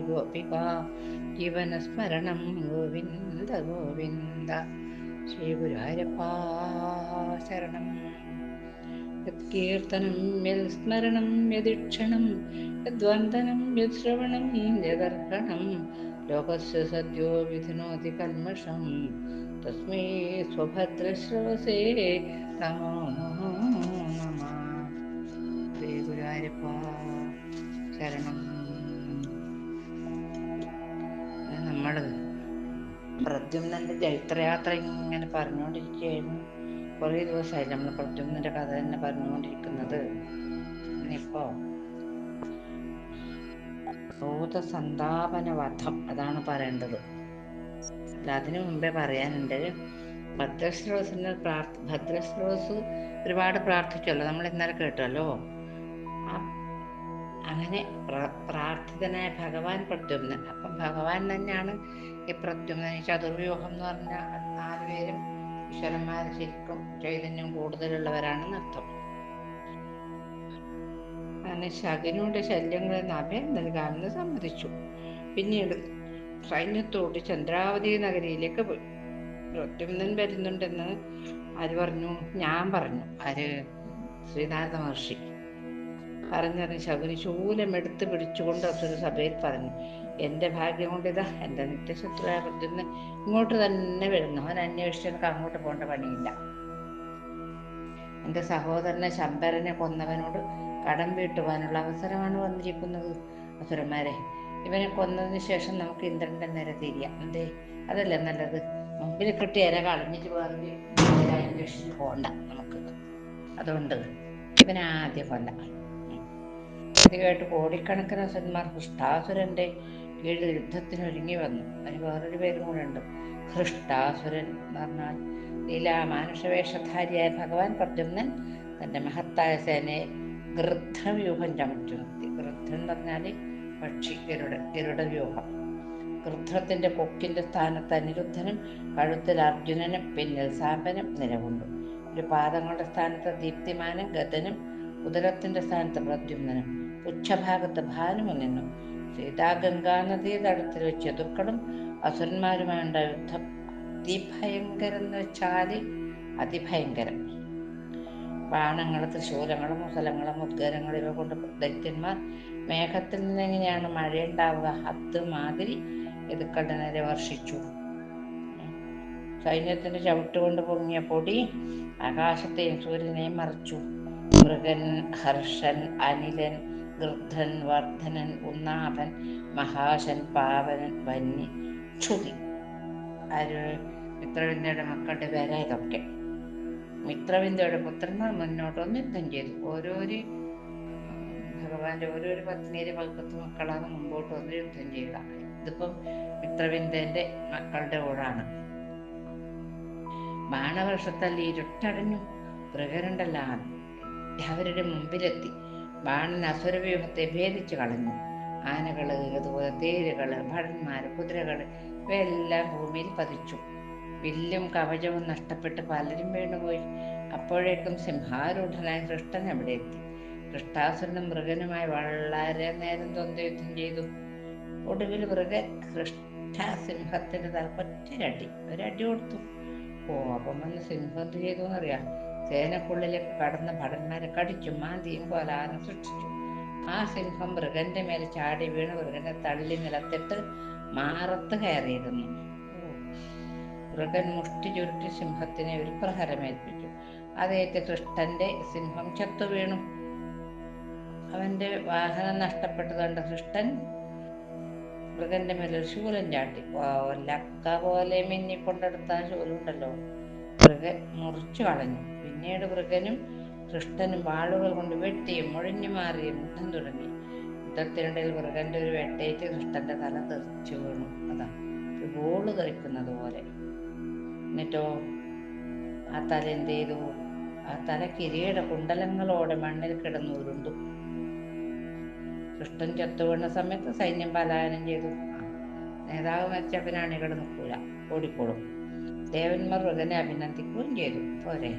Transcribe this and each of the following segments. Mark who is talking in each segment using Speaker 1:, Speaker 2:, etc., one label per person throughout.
Speaker 1: ഗോപികാ ജീവനസ്മരണം ഗോവിന്ദ ഗോവിന്ദ. ശ്രീ ഗുരുവായൂരപ്പാ ശരണം. യത്കീർത്തനം യത്സ്മരണം യദീക്ഷണം യദ്വന്ദനം യശ്രവണം യദർപ്പണം ലോകസ്യ സദ്യോ വിധിനോതി കൽമഷം തസ്മൈ സ്വഭദ്രശ്രവസേ നമോ നമഃ. ശ്രീ ഗുരുവായൂരപ്പാ ശരണം. നമ്മൾ പ്രദ്യുമ്നന്റെ ചൈത്രയാത്ര ഇങ്ങനെ പറഞ്ഞുകൊണ്ടിരിക്കുകയായിരുന്നു. കുറേ ദിവസമായി നമ്മൾ പ്രദ്യുമ്നന്റെ കഥ തന്നെ പറഞ്ഞുകൊണ്ടിരിക്കുന്നത്. ഇനിയിപ്പോ ഭൂതസന്താപന വധം അതാണ് പറയേണ്ടത്. അല്ല, അതിനു മുമ്പേ പറയാനുണ്ട്, ഭദ്രശ്രോസ് ഒരുപാട് പ്രാർത്ഥിച്ചല്ലോ, നമ്മൾ ഇന്നലെ കേട്ടല്ലോ. അങ്ങനെ പ്രാർത്ഥിതനായ ഭഗവാൻ പ്രദ്യുമ്നൻ. അപ്പം ഭഗവാൻ തന്നെയാണ് ഈ പ്രദ്യുമ്നൻ. ഈ ചതുർവ്യൂഹം എന്ന് പറഞ്ഞാൽ 4 പേരും ഈശ്വരന്മാർ ശരിക്കും ചൈതന്യം കൂടുതലുള്ളവരാണെന്ന് അർത്ഥം. അങ്ങനെ ശകുനിയുടെ ശല്യങ്ങളിൽ നിന്ന് അഭയം നൽകാമെന്ന് സമ്മതിച്ചു. പിന്നീട് സൈന്യത്തോട് ചന്ദ്രാവതി നഗരിയിലേക്ക് പോയി. പ്രദ്യുമ്നൻ വരുന്നുണ്ടെന്ന് ആര് പറഞ്ഞു? ഞാൻ പറഞ്ഞു. ആര്? ശ്രീനാരദ മഹർഷി പറഞ്ഞത്. ശകുനി ശൂലമെടുത്ത് പിടിച്ചുകൊണ്ട് അസുര സഭയിൽ പറഞ്ഞു, എൻ്റെ ഭാഗ്യം കൊണ്ട് ഇതാ എൻ്റെ നിത്യശത്രുവായ പ്രദ്യുമ്നൻ ഇങ്ങോട്ട് തന്നെ വരുന്നു. അവൻ അന്വേഷിച്ച് എനിക്ക് അങ്ങോട്ട് പോകേണ്ട പണിയില്ല. എൻ്റെ സഹോദരനെ ശമ്പരനെ കൊന്നവനോട് കടം വീട്ടുവാനുള്ള അവസരമാണ് വന്നിരിക്കുന്നത്. അസുരന്മാരെ, ഇവനെ കൊന്നതിന് ശേഷം നമുക്ക് ഇന്ദ്രന്റെ നേരെ തിരിയാം. എന്തേ, അതല്ലേ നല്ലത്? മുമ്പിൽ കിട്ടി ഇര കളഞ്ഞിട്ട് വേറെ അന്വേഷിച്ച് പോകണ്ട നമുക്ക്. അതുകൊണ്ട് ഇവനെ ആദ്യം കൊല്ലാം. ഇത് കേട്ട് കോടിക്കണക്കിന് അസുരന്മാർ ഹൃഷ്ടാസുരന്റെ കീഴിൽ യുദ്ധത്തിന് ഒരുങ്ങി വന്നു. അതിന് വേറൊരു പേരും കൂടെ ഉണ്ട്, ഹൃഷ്ടാസുരൻ എന്ന് പറഞ്ഞാൽ ലീലാമാനുഷവേഷധാരിയായ ഭഗവാൻ പ്രദ്യുമ്നൻ തന്റെ മഹത്തായ സേനയെ ഗൃദ്ധവ്യൂഹം ചമച്ചു നിർത്തി. ഗൃദ്ധൻ എന്ന് പറഞ്ഞാൽ പക്ഷി, ഗരുഡവ്യൂഹം. ഗൃദ്ധത്തിന്റെ കൊക്കിന്റെ സ്ഥാനത്ത് അനിരുദ്ധനും കഴുത്തിൽ അർജുനനും പിന്നിൽ സാമ്പനും നിലകൊണ്ടു. ഒരു പാദങ്ങളുടെ സ്ഥാനത്ത് ദീപ്തിമാനും ഗതനും ഉദരത്തിന്റെ സ്ഥാനത്ത് പ്രദ്യുമ്നനും ഉച്ചഭാഗത്ത് ഭാനുവും നിന്നു. സീതാഗംഗാ നദീ തടത്തിൽ വെച്ച് എതിർക്കളും അസുരന്മാരുമായുണ്ട യുദ്ധം അതിഭയങ്കരം എന്ന് വെച്ചാല് അതിഭയങ്കരം. ബാണങ്ങളും ത്രിശൂലങ്ങളും മുസലങ്ങളും ഉദ്ഗരങ്ങളും ഇവ കൊണ്ട് ദൈത്യന്മാർ മേഘത്തിൽ നിന്ന് എങ്ങനെയാണ് മഴയുണ്ടാവുക അതുമാതിരി എതിർക്കളുടെ നേരെ വർഷിച്ചു. സൈന്യത്തിന്റെ ചവിട്ടുകൊണ്ട് പൊങ്ങിയ പൊടി ആകാശത്തെയും സൂര്യനെയും മറച്ചു. മൃഗൻ, ഹർഷൻ, അനിലൻ, ഗൃദ്ധൻ, വർദ്ധനൻ, ഉന്നാഭൻ, മഹാശൻ, പാവനൻ, വന്നി, ക്ഷുതി, മിത്രവിന്ദയുടെ മക്കളുടെ പേരാ ഇതൊക്കെ. മിത്രവിന്ദയുടെ പുത്രന്മാർ മുന്നോട്ടൊന്ന് യുദ്ധം ചെയ്തു. ഓരോരു ഭഗവാന്റെ ഓരോരു പത്നിയിലെ 10 മക്കളാണ് മുമ്പോട്ട് വന്ന് യുദ്ധം ചെയ്യുക. ഇതിപ്പം മിത്രവിന്ദന്റെ മക്കളുടെ ഓടാണ്. ബാണവർഷത്താൽ ഇരുട്ടടഞ്ഞു. മൃഗരുണ്ടല്ല അവരുടെ മുമ്പിലെത്തി. ബാണൻ അസുരവ്യൂഹത്തെ ഭേദിച്ചു കളഞ്ഞു. ആനകള്, അതുപോലെ തേരുകള്, ഭടന്മാര്, കുതിരകള് ഇവയെല്ലാം ഭൂമിയിൽ പതിച്ചു. വില്ലും കവചവും നഷ്ടപ്പെട്ട് പലരും വീണുപോയി. അപ്പോഴേക്കും സിംഹാരൂഢനായ കൃഷ്ണൻ അവിടെ എത്തി. കൃഷ്ടാസുരനും മൃഗനുമായി വളരെ നേരം ദ്വന്ദ്വയുദ്ധം ചെയ്തു. ഒടുവിൽ മൃഗൻ കൃഷ്ണസിംഹത്തിന്റെ തലപ്പറ്റൊരടി കൊടുത്തു. അപ്പം വന്ന് സിംഹം ചെയ്തു എന്നറിയാം. സേനക്കുള്ളിലേക്ക് കടന്ന ഭടന്മാരെ കടിച്ചും മാന്തിയും കോലാഹലം സൃഷ്ടിച്ചു. ആ സിംഹം മൃഗന്റെ മേലെ ചാടി വീണ് മൃഗനെ തള്ളി നിലത്തിട്ട് മാറത്ത് കയറിയിരുന്നു. മൃഗൻ മുഷ്ടി ചുരുട്ടി സിംഹത്തിനെ ഒരു പ്രഹരമേൽപ്പിച്ചു. അതേറ്റ് കൃഷ്ണന്റെ സിംഹം ചത്തു വീണു. അവന്റെ വാഹനം നഷ്ടപ്പെട്ടത് കണ്ട കൃഷ്ണൻ മൃഗന്റെ മേലെ ഒരു ശൂലം ചാട്ടി. ലക്ക പോലെ മിന്നിക്കൊണ്ടെടുത്ത ശൂലുണ്ടല്ലോ, മൃഗൻ മുറിച്ചു കളഞ്ഞു. പിന്നീട് മൃഗനും കൃഷ്ണനും വാളുകൾ കൊണ്ട് വെട്ടിയും മുഴിഞ്ഞു മാറിയും യുദ്ധം തുടങ്ങി. യുദ്ധത്തിനിടയിൽ മൃഗന്റെ ഒരു വെട്ടേറ്റ് കൃഷ്ണന്റെ തല തെറിച്ചു വീണു. അതാ ഒരു ബോള് തെറിക്കുന്നത് പോലെ. എന്നിട്ടോ ആ തല എന്ത് ചെയ്തു? ആ തല കിരീട കുണ്ടലങ്ങളോടെ മണ്ണിൽ കിടന്നു ഉരുണ്ടു. കൃഷ്ണൻ ചത്തുവീണ സമയത്ത് സൈന്യം പലായനം ചെയ്തു. നേതാവ് മരിച്ചപ്പൻ അണികൾ നിൽക്കൂല, ഓടിക്കോളും. ദേവന്മാർ മൃഗനെ അഭിനന്ദിക്കുകയും ചെയ്തു. പോരെ.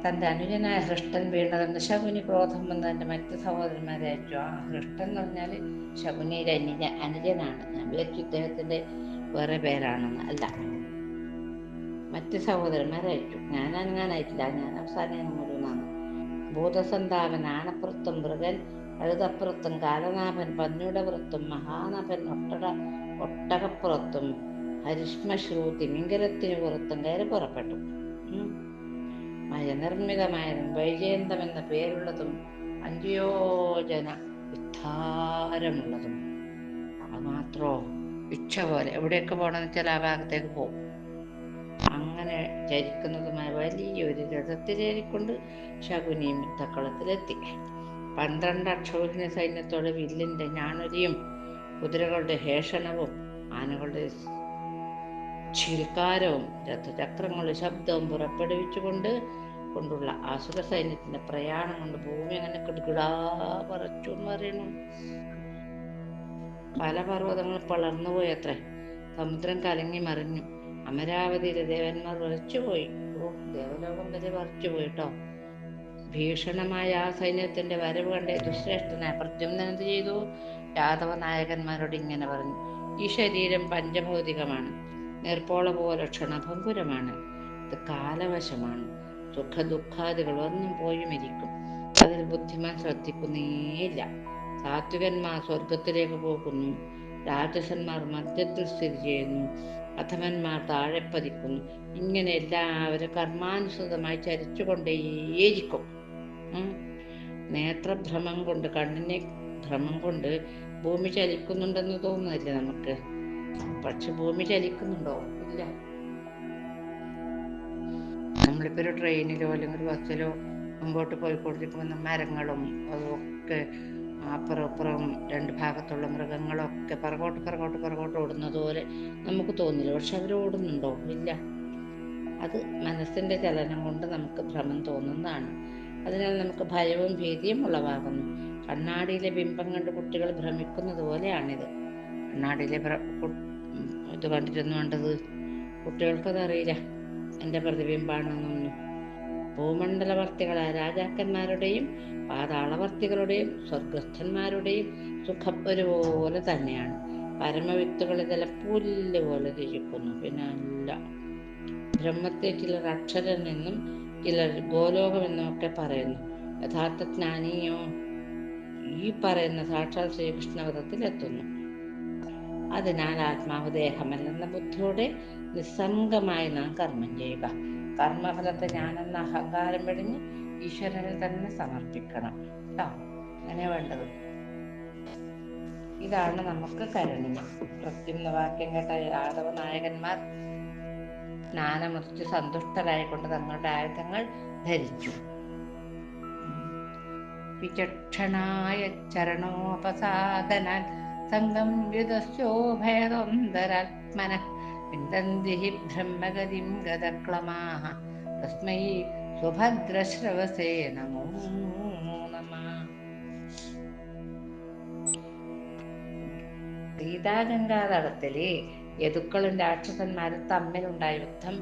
Speaker 1: തൻ്റെ അനുജനായ ഹൃഷ്ടൻ വീണതെന്ന് ശകുനി ക്രോധം വന്ന് തൻ്റെ മറ്റ് സഹോദരന്മാരെ അയച്ചു. ആ ഹൃഷ്ടൻ എന്ന് പറഞ്ഞാൽ ശകുനിയുടെ അനുജനാണ്. ഞാൻ വിചാരിച്ചു ഇദ്ദേഹത്തിൻ്റെ വേറെ പേരാണെന്ന്. അല്ല, മറ്റ് സഹോദരന്മാരെ അയച്ചു. ഞാൻ അനങ്ങാനായിട്ടില്ല, ഞാൻ അവസാനം മുഴുവനാണ്. ഭൂതസന്താപൻ ആണപ്പുറത്തും, മൃഗൻ കഴുതപ്പുറത്തും, കാലനാഭൻ പന്നിയുടെപ്പുറത്തും, മഹാനഭൻ ഒട്ടകപ്പുറത്തും, ഹരിഷ്മശ്രു തിമിംഗലത്തിനു പുറത്തും കയറി പുറപ്പെട്ടു. മയനിർമ്മിതമായതും വൈജയന്തം എന്ന പേരുള്ളതും 5 യോജന വിസ്താരമുള്ളതും, അത് മാത്രോ ഇച്ഛ പോലെ എവിടെയൊക്കെ പോകണമെന്ന് വെച്ചാൽ ആ ഭാഗത്തേക്ക് പോകും. അങ്ങനെ ചരിക്കുന്നതുമായ വലിയൊരു രഥത്തിലേറിക്കൊണ്ട് ശകുനിയും യുദ്ധക്കളത്തിലെത്തി. 12 അക്ഷൗഹിണി സൈന്യത്തോടെ വില്ലിന്റെ ഞാണൊലിയും കുതിരകളുടെ ഹേഷണവും ആനകളുടെ ചിൽക്കാരവും രഥചക്രങ്ങളുടെ ശബ്ദവും കൊണ്ടുള്ള അസുര സൈന്യത്തിന്റെ പ്രയാണം കൊണ്ട് ഭൂമി അങ്ങനെ കിടുകിടാ പറച്ചു എന്ന് പറയുന്നു. പല പർവ്വതങ്ങൾ പളർന്നുപോയി അത്രേ. സമുദ്രം കലങ്ങി മറിഞ്ഞു. അമരാവതിയിലെ ദേവന്മാർ വിറച്ചുപോയി. ദേവലോകം വരെ വിറച്ചുപോയിട്ടോ. ഭീഷണമായ ആ സൈന്യത്തിന്റെ വരവ് കണ്ട ദുശ്രേഷ്ഠനായ പ്രദ്യുമ്നൻ എന്ത് ചെയ്തു? യാദവ നായകന്മാരോട് ഇങ്ങനെ പറഞ്ഞു: ഈ ശരീരം പഞ്ചഭൗതികമാണ്, നേർപ്പോള പോലെ ക്ഷണഭംഗുരമാണ്, ഇത് കാലവശമാണ്. സുഖദുഃഖാദികൾ ഒന്നും പോയി മരിക്കും, അതിൽ ബുദ്ധിമാൻ ശ്രദ്ധിക്കുന്നേയില്ല. സാത്വികന്മാർ സ്വർഗത്തിലേക്ക് പോകുന്നു, രാജസന്മാർ മധ്യത്തിൽ സ്ഥിതി ചെയ്യുന്നു, അധമന്മാർ താഴെ പതിക്കുന്നു. ഇങ്ങനെ എല്ലാവരും കർമാനുസൃതമായി ചരിച്ചുകൊണ്ടേയിരിക്കും. നേത്രഭ്രമം കൊണ്ട്, കണ്ണിനെ ഭ്രമം കൊണ്ട് ഭൂമി ചലിക്കുന്നുണ്ടെന്ന് തോന്നുന്നില്ല നമുക്ക്. പക്ഷെ ഭൂമി ചലിക്കുന്നുണ്ടോ? ഇല്ല. നമ്മളിപ്പോൾ ഒരു ട്രെയിനിലോ അല്ലെങ്കിൽ ഒരു ബസ്സിലോ മുമ്പോട്ട് പോയിക്കൊണ്ടിരിക്കുമ്പോൾ മരങ്ങളും അതൊക്കെ അപ്പുറം 2 ഭാഗത്തുള്ള മൃഗങ്ങളൊക്കെ പിറകോട്ട് ഓടുന്നത് പോലെ നമുക്ക് തോന്നില്ല. പക്ഷെ അവർ ഓടുന്നുണ്ടോ? ഇല്ല. അത് മനസ്സിന്റെ ചലനം കൊണ്ട് നമുക്ക് ഭ്രമം തോന്നുന്നതാണ്. അതിനാൽ നമുക്ക് ഭയവും ഭീതിയും ഉളവാകുന്നു. കണ്ണാടിയിലെ ബിംബം കണ്ട് കുട്ടികൾ ഭ്രമിക്കുന്നത് പോലെയാണിത്. കണ്ണാടിയിലെ ഇത് കണ്ടിട്ടൊന്നും വേണ്ടത് കുട്ടികൾക്കത് അറിയില്ല, എൻ്റെ പ്രതിബിംബാണെന്നൊന്നും. ഭൂമണ്ഡലവർത്തികളായ രാജാക്കന്മാരുടെയും പാതാളവർത്തികളുടെയും സ്വർഗസ്ഥന്മാരുടെയും സുഖം ഒരുപോലെ തന്നെയാണ്. പരമവിത്തുകൾ ഇതെല്ലാം പുല്ല് പോലെ രുചിക്കുന്നു. പിന്നെ അല്ല, ബ്രഹ്മത്തെ ചിലർ അക്ഷരൻ എന്നും ചിലർ ഗോലോകമെന്നും ഒക്കെ പറയുന്നു. യഥാർത്ഥ ജ്ഞാനിയോ ഈ പറയുന്ന സാക്ഷാൽ ശ്രീകൃഷ്ണവധത്തിൽ എത്തുന്നു. അതിനാൽ ആത്മാവ് ദേഹമല്ലെന്ന ബുദ്ധിയോടെ നിസ്സംഗമായി നാം കർമ്മം ചെയ്യുക. കർമ്മഫലത്തെ ഞാനെന്ന അഹങ്കാരം വെടിഞ്ഞ് ഈശ്വരനിൽ തന്നെ സമർപ്പിക്കണം. അങ്ങനെ വേണ്ടത്. ഇതാണ് നമുക്ക് കരുണീയം. പ്രത്യുമ്ന വാക്യം കേട്ട യാദവ നായകന്മാർ സ്നാനമുറിച്ച് സന്തുഷ്ടരായിക്കൊണ്ട് തങ്ങളുടെ ആയുധങ്ങൾ ധരിച്ചു. വിചക്ഷണായ ചരണോപസാദനാൽ സംഗം വിദസ്യോഭയതൊന്തരാത്മന വിന്ദന്തി ബ്രഹ്മഗതിം ഗതക്ലമാഃ തസ്മൈ സുഭദ്രശ്രവസേ നമോ നമഃ. സീതാഗംഗാതടത്തില് യദുക്കളും രാക്ഷസന്മാരും തമ്മിലുണ്ടായ യുദ്ധം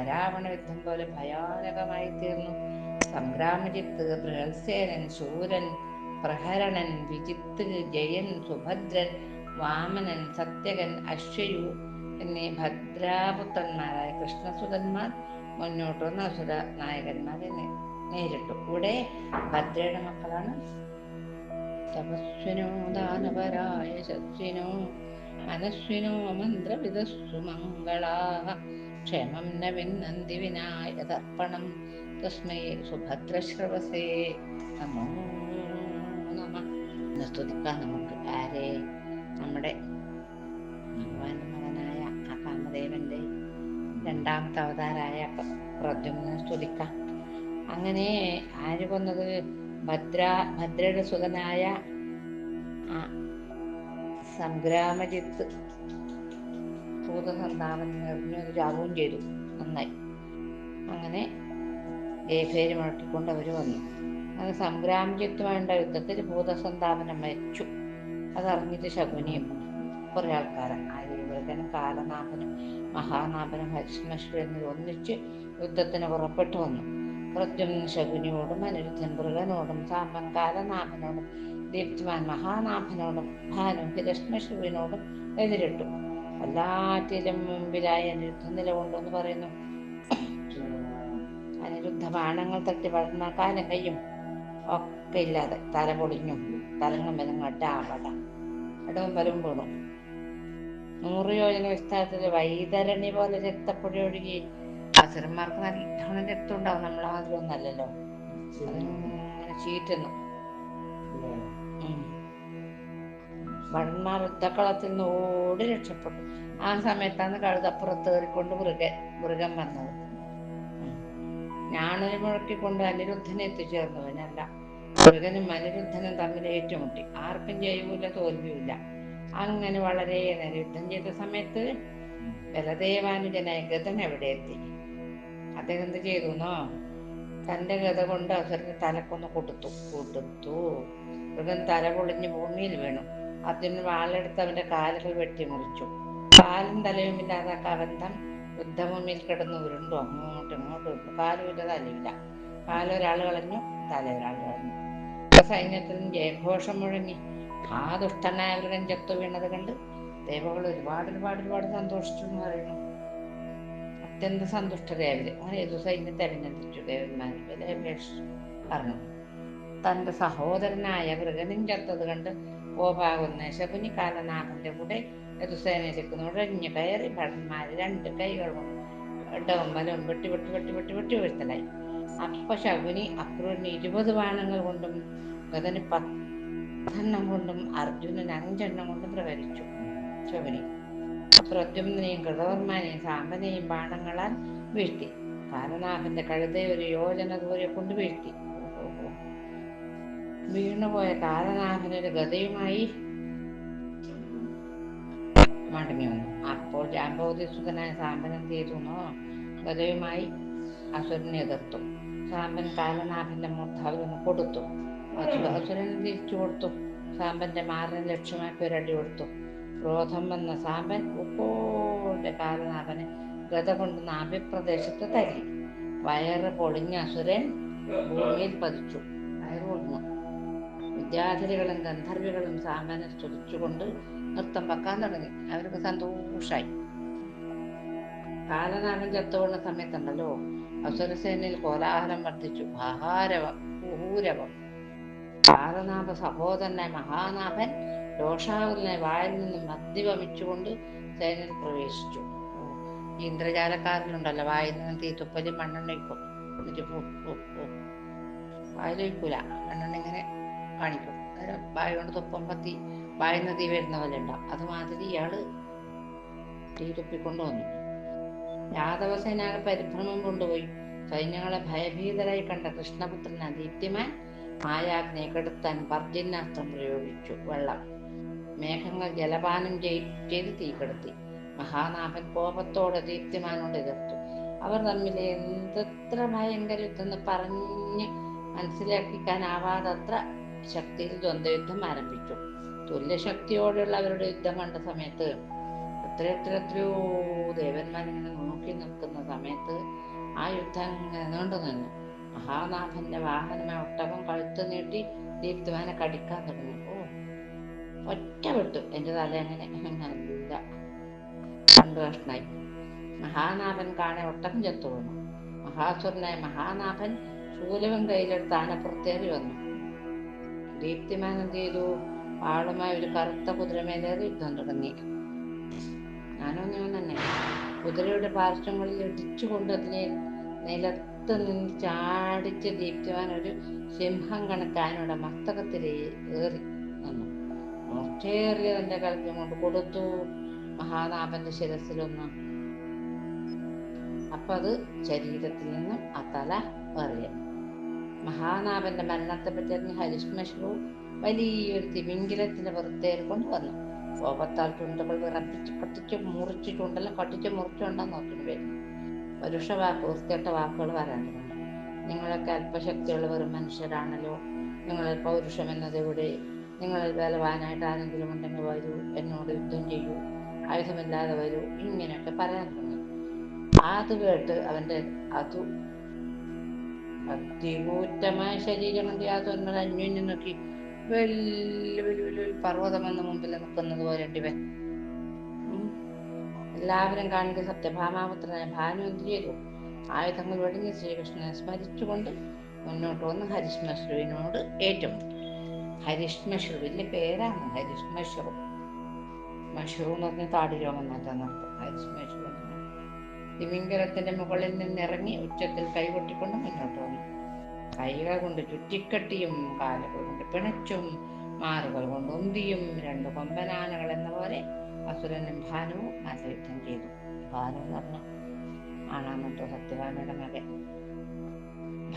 Speaker 1: രാവണ യുദ്ധം പോലെ ഭയാനകമായി തീർന്നു. സംഗ്രാമജിത്ത്, ബൃഹത്സേനൻ, ശൂരൻ, പ്രഹരണൻ, വിജിത്ത്, ജയൻ, സുഭദ്രൻ, വാമനൻ, സത്യകൻ, അശ്വയു എന്നീ ഭദ്രാപുത്രന്മാരായ കൃഷ്ണസുതന്മാർ മുന്നോട്ട് വന്ന അസുര നായകന്മാരെ നേരിട്ടു. ഇവിടെ ഭദ്രയുടെ മക്കളാണ് തപസ്വിനോ ദാനവരായ ശസ്വിനോ മനസ്വിനോ മന്ത്രവിദസ്സു മംഗളാഃ ക്ഷേമം ന വിന്നന്തി വിനായകർപ്പണം തസ്മൈ സുഭദ്രശ്രവസേ നമോ നമഃ. സ്തുതിക്കാം നമുക്ക്. ആരെ? നമ്മുടെ ഭഗവാന്റെ മകനായ ആ കാമദേവന്റെ 2ാമത്തെ അവതാരായ പ്രദ്യുമ്നെ സ്തുതിക്കാം. അങ്ങനെ ആര് കൊന്നത്? ഭദ്രയുടെ സുതനായ സംഗ്രാമജിത്ത് ഭൂതസന്താപൻ രാവും ചെയ്തു. നന്നായി. അങ്ങനെ ജയഭേരി മുഴക്കിക്കൊണ്ട് അവർ വന്നു. അങ്ങനെ സംഗ്രാമജിത്തുമായുള്ള യുദ്ധത്തിൽ ഭൂതസന്താപനം മരിച്ചു. അതറിഞ്ഞിട്ട് ശകുനിയും കുറേ ആൾക്കാരൻ ആര്യവ്രതനും കാലനാഭനും മഹാനാഭനും ഹരിശ്മശ്രു എന്നിവർ ഒന്നിച്ച് യുദ്ധത്തിന് പുറപ്പെട്ടു വന്നു. പ്രദ്യുമ്നൻ ശകുനിയോടും അനിരുദ്ധൻ മൃഗനോടും സാമ്പൻ കാലനാഭനോടും ദീപ്തിമാൻ മഹാനാഭനോടും ഭാനു ഹിരണ്യശിവനോടും എതിരിട്ടു. എല്ലാറ്റിലും മുമ്പിലായി അനിരുദ്ധൻ നിലകൊണ്ടെന്ന് പറയുന്നു. അനിരുദ്ധ ബാണങ്ങൾ തട്ടി വളർന്ന കാലം കയ്യും ഒക്കെ ഇല്ലാതെ തല പൊളിഞ്ഞു. തലങ്ങും മെലങ്ങട്ടാവട ഇടവും വലും വീണു. 100 യോജന വിസ്താരത്തിൽ വൈതരണി പോലെ രക്തപ്പൊടി ഒഴുകി. അസുരന്മാർക്ക് നല്ലോണം രക്തം ഉണ്ടാവും, നമ്മളെ മാതിരിയൊന്നല്ലല്ലോ. അതിങ്ങനെ ചീറ്റുന്നു. ഭടന്മാർ യുദ്ധക്കളത്തിൽ നിന്ന് ഓടി രക്ഷപ്പെട്ടു. ആ സമയത്താണ് കഴുതപ്പുറത്ത് കയറിക്കൊണ്ട് മൃഗം വന്നത്. ഞാണൽ മുഴക്കിക്കൊണ്ട് അനിരുദ്ധനെ എത്തിച്ചേർന്നവനല്ല. മൃഗനും അനിരുദ്ധനും തമ്മിൽ ഏറ്റുമുട്ടി. ആർക്കും ജയവുമില്ല, തോൽവിയുമില്ല. അങ്ങനെ വളരെ നേരം യുദ്ധം ചെയ്ത സമയത്ത് ബലദേവാനുജനായ ഗതൻ എവിടെ എത്തി. അദ്ദേഹം എന്ത് ചെയ്തുന്നോ, തന്റെ ഗത കൊണ്ട് അസുരന് തലക്കൊന്ന് കൊടുത്തു. മൃഗൻ തല പൊളിഞ്ഞ് ഭൂമിയിൽ വീണു. അതിന് വാളെടുത്ത് അവന്റെ കാലുകൾ വെട്ടിമുറിച്ചു. കാലും തലയും ഇല്ലാതെ കവന്തം യുദ്ധഭൂമിയിൽ കിടന്ന് ഉരുണ്ടു. അങ്ങോട്ടും കാലുമില്ല, തലയില്ല. കാലൊരാൾ കളഞ്ഞു, തല ഒരാൾ കളഞ്ഞു. സൈന്യത്തിൽ ജയഘോഷം മുഴങ്ങി. ആ ദുഷ്ടനായ മൃഗൻ ചത്തു വീണത് കണ്ട് ദേവകൾ ഒരുപാട് സന്തോഷിച്ചു എന്ന് പറയുന്നു. അത്യന്ത സന്തുഷ്ടരായവര്. അങ്ങനെ ഏതു സൈന്യത്തെ അഭിനന്ദിച്ചു ദേവന്മാർ. പറഞ്ഞു, തന്റെ സഹോദരനായ മൃഗനും ചത്തത് കണ്ട് കോപാകുന്ന ശകുനി കാലനാഭന്റെ കൂടെ യദുസേനയിലേക്ക് നുഴഞ്ഞു കയറി. ഭടന്മാര് 2 കൈകൾ കൊണ്ട് ഇടവും വലവും വെട്ടി വീഴ്ത്തലായി. അപ്പൊ ശകുനി അക്രൂരിന് 20 ബാണങ്ങൾ കൊണ്ടും ഗതന് 10 കൊണ്ടും അർജുനൻ 5 കൊണ്ടും പ്രഹരിച്ചു. ശകുനി പ്രദ്യുമ്നെയും കൃതവർമാനെയും സാമ്പനെയും ബാണങ്ങളാൽ വീഴ്ത്തി. കാലനാഭന്റെ കഴുതയെ 1 യോജന ദൂരെ കൊണ്ട് വീഴ്ത്തി. വീണുപോയ കാലനാഭനൊരു ഗതയുമായി മടങ്ങി വന്നു. അപ്പോൾ ജാമ്പവതിസുതനായ സാമ്പൻ എന്ത് ചെയ്തുന്നോ, ഗതയുമായി അസുരനെ എതിർത്തു. സാമ്പൻ കാലനാഭന്റെ മൂർധാവിൽ ഒന്ന് കൊടുത്തു. അസുരനെ തിരിച്ചു കൊടുത്തു. സാമ്പന്റെ മാറിനെ ലക്ഷ്യമാക്കി ഒരടി കൊടുത്തു. ക്രോധം വന്ന സാമ്പൻ ഉപ്പോന്റെ കാലനാഭനെ ഗത കൊണ്ട് നാഭ്യപ്രദേശത്ത് തല്ലി. വയറ് പൊളിഞ്ഞ അസുരൻ ഭൂമിയിൽ പതിച്ചു. വയറ് പൊളിഞ്ഞു. വിദ്യാധിരികളും ഗന്ധർവികളും സാമ്പനെ സ്തുതിച്ചുകൊണ്ട് നൃത്തം വെക്കാൻ തുടങ്ങി. അവർക്ക് സന്തോഷായി. കാലനാഭൻ ചത്തുകൊണ്ട സമയത്തുണ്ടല്ലോ, അസുരസേനയിൽ കോലാഹലം വർദ്ധിച്ചു. ബഹൂരവം. കാലനാഭ സഹോദരനായ മഹാനാഭൻ രോഷാകുലനായി വായിൽ നിന്നും മദ്യവമിച്ചുകൊണ്ട് സേനയിൽ പ്രവേശിച്ചു. ഈ ഇന്ദ്രജാലക്കാരനുണ്ടല്ലോ, വായിൽ നിന്ന് തീത്തുപ്പലി മണ്ണെണ്ണയ്ക്കും. എന്നിട്ട് വായിലൊഴിക്കൂല, മണ്ണെണ്ണ ഇങ്ങനെ കാണിക്കും. വായ കൊണ്ട് തുപ്പമ്പത്തി വായുന്ന തീ വരുന്ന പോലെ ഉണ്ടാവും. അതുമാതിരി ഇയാള് തീ തുപ്പിക്കൊണ്ടു വന്നു. യാദവസേനാകെ പരിഭ്രമം കൊണ്ടുപോയി. സൈന്യങ്ങളെ ഭയഭീതരായി കണ്ട കൃഷ്ണപുത്രൻ ദീപ്തിമാൻ മായാഗ്നിയെ കെടുത്താൻ പർജന്യാസ്ത്രം പ്രയോഗിച്ചു. വെള്ളം മേഘങ്ങൾ ജലപാനം ചെയ്ത് തീ കെടുത്തി. മഹാനാഭൻ കോപത്തോടെ ദീപ്തിമാനോട് എതിർത്തു. അവർ തമ്മിൽ എന്തെത്ര ഭയങ്കര യുദ്ധം പറഞ്ഞ് മനസ്സിലാക്കിക്കാനാവാതത്ര ശക്തിയിൽ ദ്വന്ദ്വയുദ്ധം ആരംഭിച്ചു. തുല്യശക്തിയോടെയുള്ള അവരുടെ യുദ്ധം കണ്ട സമയത്ത് എത്രയോ ദേവന്മാരിങ്ങനെ നോക്കി നിൽക്കുന്ന സമയത്ത് ആ യുദ്ധം നീണ്ടു നിന്നു. മഹാനാഭന്റെ വാഹനമായ ഒട്ടകം കഴുത്ത് നീട്ടി ദീപ്തിമാനെ കടിക്കാൻ തുടങ്ങി. ഒറ്റ വിട്ടു. എന്റെ തല അങ്ങനെ നല്ല 2 കഷ്ണായി. മഹാനാഭൻ കാണെ ഒട്ടകം ചത്തു വീണു. മഹാസുരനായ മഹാനാഭൻ ശൂലവും കയ്യിലെടുത്ത് ആനപ്പുറത്തേറി വന്നു. ദീപ്തിമാൻ എന്ത് ചെയ്തു, ആളുമായി ഒരു കറുത്ത കുതിരമേലേറി യുദ്ധം തുടങ്ങി. ഞാനൊന്നും തന്നെ കുതിരയുടെ പാർശ്വങ്ങളിൽ ഇടിച്ചുകൊണ്ട് അതിനെ നിലത്ത് നിന്ന് ചാടിച്ച് ദീപ്തിമാൻ ഒരു സിംഹം കണക്കാനോടെ മസ്തകത്തിൽ ഏറി നിന്നു. മൂർച്ചയേറിയ തന്റെ കൽപ്പം കൊണ്ട് കൊടുത്തു മഹാനാഭന്റെ ശിരസിലൊന്ന്. അപ്പൊ അത് ശരീരത്തിൽ നിന്നും ആ തല വേറിയ. മഹാനാഭന്റെ മരണത്തെ പറ്റി അറിഞ്ഞ ഹരിഷ്മശവും വലിയൊരു തിമിംഗിലത്തിന്റെ പുറത്തേറി കൊണ്ടുവന്നു. കോപത്താൽ ചുണ്ടുകൾ വിറപ്പിച്ച് കട്ടിച്ച് മുറിച്ച് ചുണ്ടെല്ലാം കട്ടിച്ച് മുറിച്ചുകൊണ്ടാന്ന് നോക്കിന് വരുന്നു. പരുഷവാക്ക് വൃത്തികെട്ട വാക്കുകൾ പറയാൻ തുടങ്ങി. നിങ്ങളൊക്കെ അല്പശക്തിയുള്ള വെറും മനുഷ്യരാണല്ലോ. നിങ്ങളിൽ പൗരുഷം എന്നതെവിടെ? നിങ്ങളിൽ ബലവാനായിട്ട് ആരെങ്കിലും ഉണ്ടെങ്കിൽ വരൂ, എന്നോട് യുദ്ധം ചെയ്യൂ, ആയുധമില്ലാതെ വരൂ, ഇങ്ങനെയൊക്കെ പറയാൻ തുടങ്ങി. അത് കേട്ട് അവന്റെ അത്യകൂറ്റമായ ശരീരം കൊണ്ട് യാതൊരു അന്യോന്യം നോക്കി വലിയ വലിയ വലിയ പർവ്വതം എന്ന മുമ്പിൽ നിൽക്കുന്നത് പോലെ ഇവൻ. എല്ലാവരും കാണുക സത്യഭാമാപുത്രനായ ഭാനു എന്ത് ചെയ്തു? ആയുധങ്ങൾ വെടിഞ്ഞ് ശ്രീകൃഷ്ണനെ സ്മരിച്ചുകൊണ്ട് മുന്നോട്ട് വന്ന് ഹരിശ്മശ്രുവിനോട് ഏറ്റുമുട്ടി. ഹരിശ്മശ്രു വലിയ പേരാണ്. ഹരിശ്മശ്രു, മഷ്റൂ എന്ന് പറഞ്ഞ താടി രോഗം മാറ്റാൻ നടത്തും. ഹരിശ്മശ്രു തിമിംഗലത്തിന്റെ മുകളിൽ നിന്നിറങ്ങി ഉച്ചത്തിൽ കൈകൊട്ടിക്കൊണ്ട് മുന്നോട്ട് വന്നു. കൈകൾ കൊണ്ട് ചുറ്റിക്കെട്ടിയും കാലുകൾ കൊണ്ട് പിണച്ചും മാറുകൾ കൊണ്ട് ഉന്തിയും രണ്ടു കൊമ്പനാനകൾ എന്ന പോലെ അസുരനും ഭാനുവും നല്ല യുദ്ധം ചെയ്തു. ഭാനു എന്ന് പറഞ്ഞ ആണാമട്ടോ സത്യഭാമയുടെ മകൻ.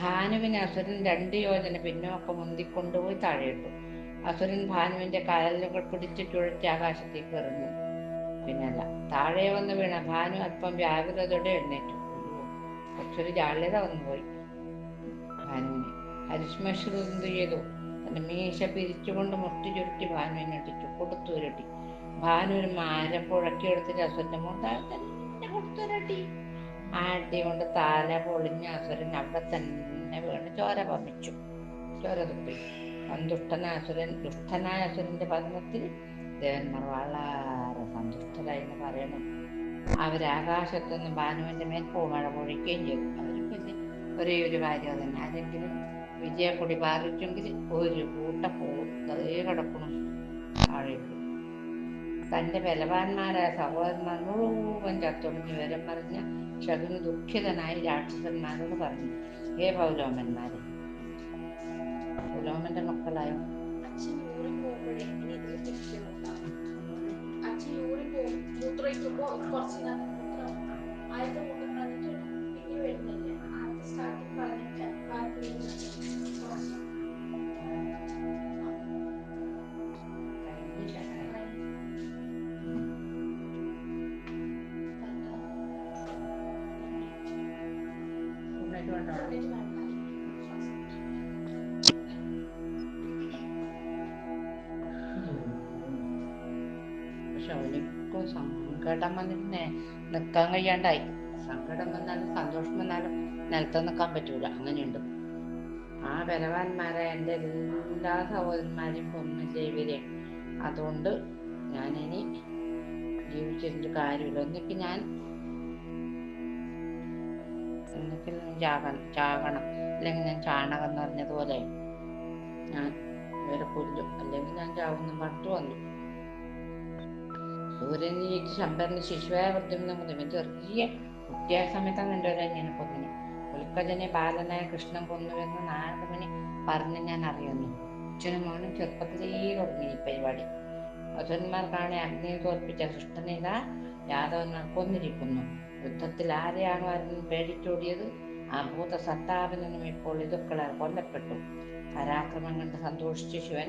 Speaker 1: ഭാനുവിന് അസുരൻ 2 യോജന പിന്നോക്കം മുന്തിക്കൊണ്ടുപോയി താഴെയിട്ടു. അസുരൻ ഭാനുവിന്റെ കാലുകൾ പിടിച്ച് ചുഴറ്റി ആകാശത്തേക്ക് എറിഞ്ഞു. പിന്നല്ല, താഴെ വന്ന് വീണ ഭാനു അല്പം വ്യാകുലതയോടെ എഴുന്നേറ്റു. കുറച്ചൊരു ജാള്യത വന്നുപോയി ഭാനുവിന്. ഹരിശ്മശ്രു എന്തു ചെയ്തു? തന്റെ മീശ പിരിച്ചുകൊണ്ട് മുട്ടി ചുരുട്ടി ഭാനുവിനെ അടിച്ചു, കൊടുത്തുരട്ടി. ഭാനു ഒരു മരം പുഴക്കിയെടുത്തിട്ട് അസുരന്റെ മുണ്ടാൽ തന്നെ കൊടുത്തുരട്ടി. ആ അടി കൊണ്ട് തല പൊളിഞ്ഞ അസുരൻ അവിടെ തന്നെ വീണ് ചോര പമിച്ചു, ചോര തുപ്പി. ദുഷ്ടനായ അസുരന്റെ പതനത്തിൽ ദേവന്മാർ വളരെ സന്തുഷ്ടരായി എന്ന് പറയുന്നു. അവരാകാശത്തുനിന്ന് ഭാനുവിന്റെ മേൽ പൂമഴ പൊഴിക്കുകയും ചെയ്തു. അവർക്ക് ഒരേ ഒരു കാര്യം തന്നെ, ആരെങ്കിലും വിജയക്കൊടി പാലിച്ചെങ്കിൽ ഒരു കൂട്ട പോവും കിടക്കണം താഴേക്ക്. തന്റെ ബലവാന്മാരായ സഹോദരന്മാർ മുഴുവൻ ചത്തൊടിഞ്ഞ് വിവരം പറഞ്ഞ ശകുനി ദുഃഖിതനായി രാക്ഷസന്മാരോട് പറഞ്ഞു, ഹേ പൗലോമന്മാരെ, പൗലോമന്റെ മക്കളായോ? ശൗനിക്കും സങ്കടം വന്നിട്ട് നിൽക്കാൻ കഴിയാണ്ടായി. സങ്കടം വന്നാലും സന്തോഷം വന്നാലും നിലത്ത് നിൽക്കാൻ പറ്റൂല, അങ്ങനെയുണ്ട്. ആ ബലവാന്മാരെ എൻ്റെ എല്ലാ സഹോദരന്മാരെയും കൊന്നു ചെയ്വരെ. അതുകൊണ്ട് ഞാനിനി ജീവിച്ചിട്ട് കാര്യമില്ല. ഒന്നിക്ക് ഞാൻ ചാകണം, അല്ലെങ്കിൽ ഞാൻ ചാണകം എന്ന് പറഞ്ഞതുപോലെ ഞാൻ ഇവരെ കൊല്ലും, അല്ലെങ്കിൽ ഞാൻ ചാവുന്നു പറഞ്ഞിട്ട് വന്നു. സൂര്യന് ജയിച്ച് ശമ്പരന് ശിശുവായ വൃദ്ധമെന്ന് മുതൽ ചെറിയ കുട്ടിയായ സമയത്താണ് എൻ്റെ ഒരു അനിയനെ കൊന്നിന്. ഉൽക്കജനെ ബാലനായ കൃഷ്ണൻ കൊന്നുവെന്ന് നാരദമുനി പറഞ്ഞ് ഞാൻ അറിയുന്നു. അച്ഛനും മോനും ചെറുപ്പത്തിലേ തുടങ്ങി ഈ പരിപാടി. അസുരന്മാർ കാണെ അഗ്നിയെ തോൽപ്പിച്ച കൃഷ്ണനിതാ യാദവന്മാർ കൊന്നിരിക്കുന്നു. യുദ്ധത്തിൽ ആരെയാണോ ആരും പേടിച്ചോടിയത് ആ ഭൂത സത്താപനും ഇപ്പോൾ ഇതുക്കളാൽ കൊല്ലപ്പെട്ടു. പരാക്രമം കണ്ട് സന്തോഷിച്ച ശിവൻ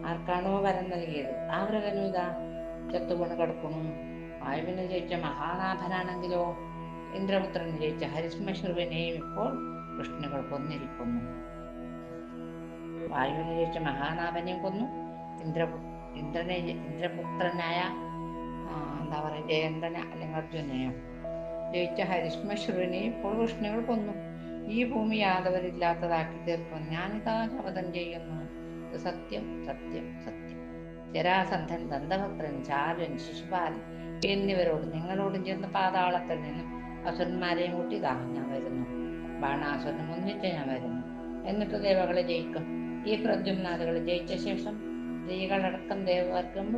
Speaker 1: ആർക്കാണോ വരം നൽകിയത് ആ വൃതനും ഇതാ ചത്തുകൊണ്ട് കിടക്കുന്നു. വായുവിനെ ജയിച്ച മഹാനാഭനാണെങ്കിലോ ഇന്ദ്രപുത്രനെ ജയിച്ച ഹരിശ്മശ്രുവിനെയും ഇപ്പോൾ കൃഷ്ണകൾ കൊന്നിരിക്കുന്നു. വായുവിനെ ജയിച്ച മഹാനാഭനെയും കൊന്നു. ഇന്ദ്രപുത്രനായ എന്താ പറയുക ജയന്തന അല്ലെങ്കിൽ അർജുനെയോ ജയിച്ച ഹരിശ്മശ്രുവിനെയും ഇപ്പോൾ കൃഷ്ണകൾ കൊന്നു. ഈ ഭൂമി യാദവരില്ലാത്തതാക്കി തീർക്കും ഞാനിതാ ശപഥം ചെയ്യുന്നു. ഇത് സത്യം, സത്യം, സത്യം. ജരാസന്ധൻ, ദന്തഭക്തൻ, ചാരുൻ, ശിശുപാലൻ എന്നിവരോട് നിങ്ങളോടും ചെന്ന് പാതാളത്തിൽ നിന്നും അസുരന്മാരെയും കൂട്ടി ഇതാ ഞാൻ വരുന്നു. ബാണാസുരനും ഒന്നിച്ച് ഞാൻ വരുന്നു. എന്നിട്ട് ദേവകളെ ജയിക്കും. ഈ പ്രദ്യുമ്നാഥകളെ ജയിച്ച ശേഷം സ്ത്രീകളടക്കം ദേവവർഗം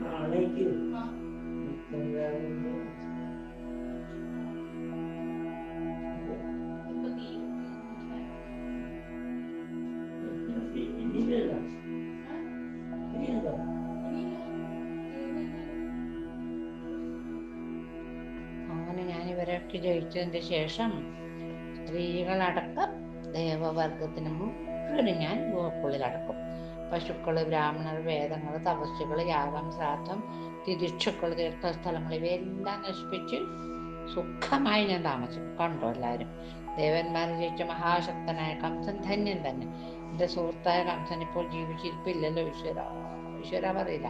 Speaker 1: നാളേക്ക് ഒറ്റയ്ക്ക് ജയിച്ചതിന് ശേഷം സ്ത്രീകളടക്കം ദേവവർഗത്തിന് മുഴുവനും ഞാൻ ഗുഹക്കുള്ളിൽ അടക്കും. പശുക്കള്, ബ്രാഹ്മണർ, വേദങ്ങൾ, തപസ്സുകൾ, യാഗം, ശ്രാദ്ധം, തിദിക്ഷുക്കൾ, തീർത്ഥസ്ഥലങ്ങൾ ഇവയെല്ലാം നശിപ്പിച്ച് സുഖമായി ഞാൻ താമസിക്കും. കണ്ടോ എല്ലാവരും? ദേവന്മാരെ ജയിച്ച മഹാശക്തനായ കംസൻ ധന്യൻ തന്നെ. എൻ്റെ സുഹൃത്തായ കംസൻ ഇപ്പോൾ ജീവിച്ചിരിപ്പില്ലല്ലോ. ഈശ്വര പറയില്ല,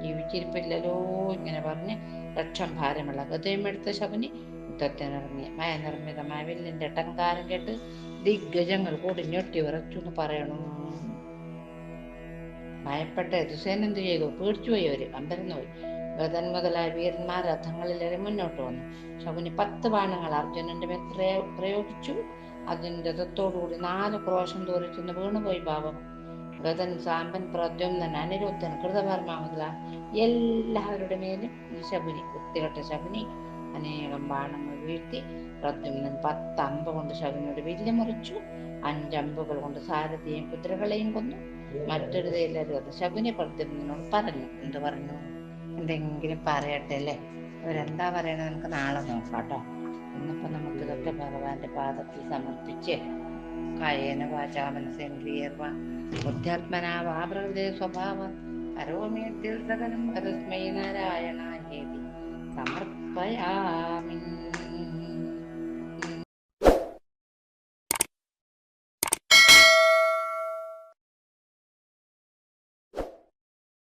Speaker 1: ജീവിച്ചിരിപ്പില്ലല്ലോ ഇങ്ങനെ പറഞ്ഞ് ലക്ഷം ഭാരമുള്ള ഗതയുമെടുത്ത ശകുനി യുദ്ധത്തിനിറങ്ങി. മയനിർമ്മിതമായ വില്ലിന്റെ ടങ്കാരം കേട്ട് ദിഗ്ഗജങ്ങൾ കൂടി ഞൊട്ടി വിറച്ചു എന്ന് പറയണു. ഭയപ്പെട്ട യദുസേന എന്ത് ചെയ്തു? പേടിച്ചുപോയി. അവര് അമ്പരന്ന് പോയി. ഗതൻ മുതലായ വീരന്മാർ രഥങ്ങളിലേറെ മുന്നോട്ട് വന്നു. ശകുനി 10 ബാണങ്ങൾ അർജുനന്റെ മേൽ പ്രയോഗിച്ചു. അതിന്റെ രഥത്തോടുകൂടി 4 ക്രോശം ദൂരെ ചെന്ന് വീണുപോയി പാപം. ഗതൻ, സാമ്പൻ, പ്രദ്യുമ്നൻ, അനിരുദ്ധൻ, കൃതവർമ്മ മുതലായ എല്ലാവരുടെ മേലും ഈ ശകുനി, വൃത്തികെട്ട ശകുനി അനേകം ബാണങ്ങൾ വീഴ്ത്തി. പ്രദ്യുമ്നൻ 10 അമ്പ് കൊണ്ട് ശകുനിയുടെ വില്ല് മുറിച്ചു. 5 അമ്പുകൾ കൊണ്ട് സാരഥിയെയും കുതിരകളെയും കൊന്നു. മറ്റൊരു തേയിലരുത്. ശകുനി പ്രദ്യുമ്നോട് പറഞ്ഞു. എന്ത് പറഞ്ഞു? എന്തെങ്കിലും പറയട്ടെ അല്ലേ? അവരെന്താ പറയണത് നമുക്ക് നാളെ നോക്കാം കേട്ടോ. ഇന്നിപ്പോ നമുക്ക് ഇതൊക്കെ ഭഗവാന്റെ പാദത്തിൽ സമർപ്പിച്ച് കായേന വാചാ മനസേന്ദ്രിയർവ ബുദ്ധ്യാത്മനാ വാ പ്രകൃതേ സ്വഭാവ കരോമി യദ്യൽ സകലം പരസ്മൈ നാരായണായേതി സമർപ്പയാമി.